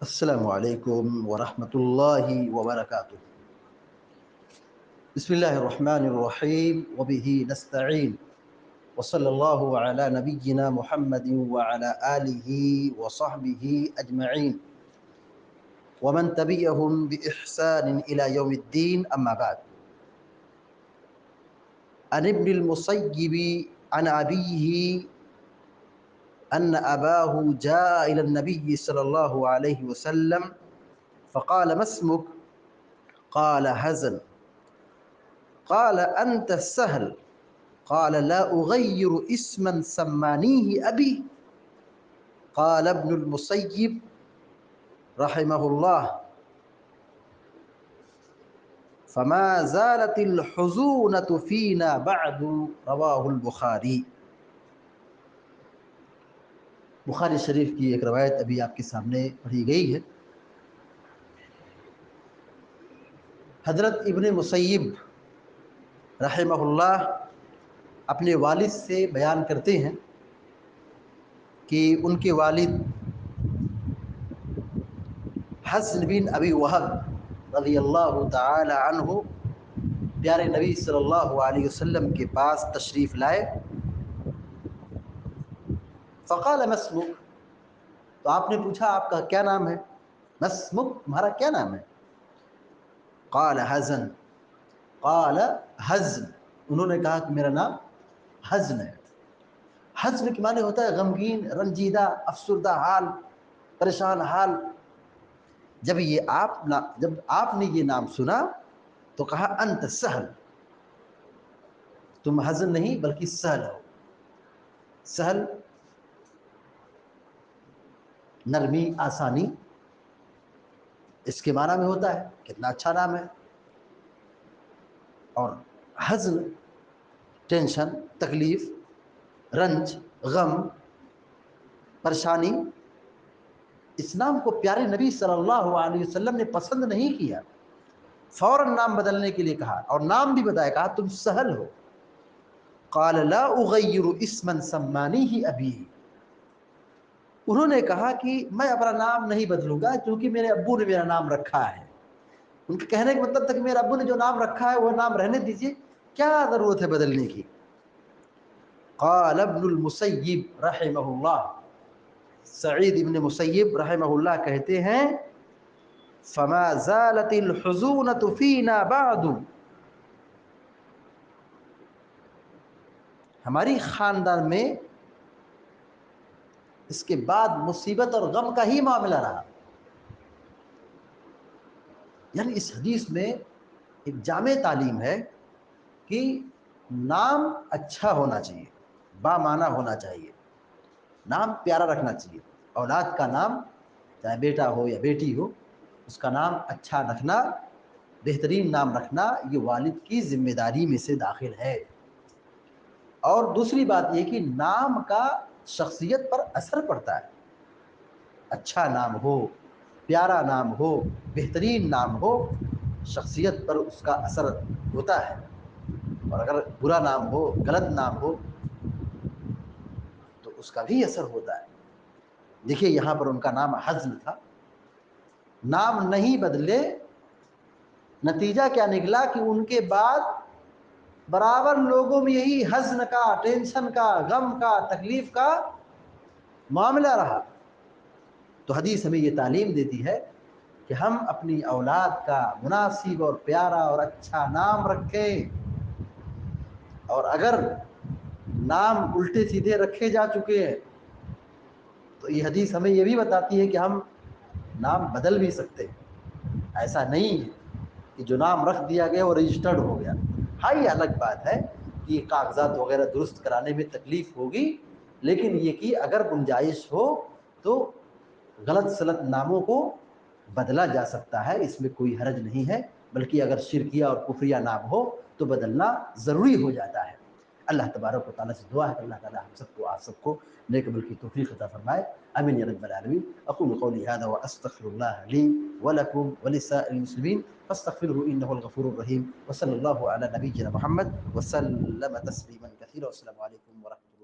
السلام عليكم ورحمة الله وبركاته. بسم الله الرحمن الرحيم وبه نستعين وصلى الله على نبينا محمد وعلى آله وصحبه أجمعين ومن تبعهم بإحسان إلى يوم الدين. أما بعد، عن ابن المسيب عن أبيه أن أباه جاء إلى النبي صلى الله عليه وسلم فقال: ما اسمك؟ قال: حزن. قال: أنت سهل. قال: لا أغير اسما سمانيه أبي. قال ابن المسيب رحمه الله: فما زالت الحزونة فينا بعد. رواه البخاری. بخاری شریف کی ایک روایت ابھی آپ کے سامنے پڑھی گئی ہے۔ حضرت ابن مسیب رحمہ اللہ اپنے والد سے بیان کرتے ہیں کہ ان کے والد حسن بن ابی وہب رضی اللہ تعالی عنہ پیارے نبی صلی اللہ علیہ وسلم کے پاس تشریف لائے۔ فقال: ما اسمک؟ تو آپ نے پوچھا آپ کا کیا نام ہے؟ ما اسمک، تمہارا کیا نام ہے؟ قال: حزن. قال: حزن. انہوں نے کہا کہ میرا نام حزن ہے۔ حزن کے معنی ہوتا ہے غمگین، رنجیدہ، افسردہ حال، پریشان حال۔ جب آپ نے یہ نام سنا تو کہا: انت سہل، تم حزن نہیں بلکہ سہل ہو۔ سہل نرمی، آسانی، اس کے معنی میں ہوتا ہے۔ کتنا اچھا نام ہے۔ اور حزن ٹینشن، تکلیف، رنج، غم، پریشانی، اس نام کو پیارے نبی صلی اللہ علیہ وسلم نے پسند نہیں کیا، فوراً نام بدلنے کے لیے کہا، اور نام بھی بتایا، کہا تم سہل ہو۔ قال: لا اغیر اسما سمانیہ ابی. انہوں نے کہا کہ میں اپنا نام نہیں بدلوں گا کیونکہ میرے ابو نے میرا نام رکھا ہے۔ ان کے کہنے کا مطلب تھا کہ میرے ابو نے جو نام رکھا ہے وہ نام رہنے دیجیے، کیا ضرورت ہے بدلنے کی۔ قال ابن المسیب رحمہ اللہ، سعید ابن مسیب رحمہ اللہ کہتے ہیں: فما زالت الحزونۃ فینا بعد. ہماری خاندان میں اس کے بعد مصیبت اور غم کا ہی معاملہ رہا۔ یعنی اس حدیث میں ایک جامع تعلیم ہے کہ نام اچھا ہونا چاہیے، بامعنی ہونا چاہیے، نام پیارا رکھنا چاہیے۔ اولاد کا نام، چاہے بیٹا ہو یا بیٹی ہو، اس کا نام اچھا رکھنا، بہترین نام رکھنا، یہ والد کی ذمہ داری میں سے داخل ہے۔ اور دوسری بات یہ کہ نام کا شخصیت پر اثر پڑتا ہے۔ اچھا نام ہو، پیارا نام ہو، بہترین نام ہو، شخصیت پر اس کا اثر ہوتا ہے۔ اور اگر برا نام ہو، غلط نام ہو، تو اس کا بھی اثر ہوتا ہے۔ دیکھیے یہاں پر ان کا نام حزن تھا، نام نہیں بدلے، نتیجہ کیا نکلا کہ ان کے بعد برابر لوگوں میں یہی حزن کا، ٹینشن کا، غم کا، تکلیف کا معاملہ رہا۔ تو حدیث ہمیں یہ تعلیم دیتی ہے کہ ہم اپنی اولاد کا مناسب اور پیارا اور اچھا نام رکھیں، اور اگر نام الٹے سیدھے رکھے جا چکے ہیں تو یہ حدیث ہمیں یہ بھی بتاتی ہے کہ ہم نام بدل بھی سکتے ہیں۔ ایسا نہیں ہے کہ جو نام رکھ دیا گیا وہ رجسٹرڈ ہو گیا۔ ہاں یہ الگ بات ہے کہ یہ کاغذات وغیرہ درست کرانے میں تکلیف ہوگی، لیکن یہ کہ اگر گنجائش ہو تو غلط سلط ناموں کو بدلا جا سکتا ہے، اس میں کوئی حرج نہیں ہے، بلکہ اگر شرکیہ اور کفریہ نام ہو تو بدلنا ضروری ہو جاتا ہے۔ اللہ تبارک و تعالیٰ سے دعا ہے کہ اللہ تعالیٰ ہم سب کو، آپ سب کو نیک عمل کی توفیق عطا فرمائے۔ آمین یا رب العالمین۔ اقول قولی هذا واستغفر الله لي ولكم ولسائر المسلمين فاستغفروه انه الغفور الرحيم، وصلى الله على نبينا محمد وسلم تسليما كثيرا، والسلام عليكم ورحمة الله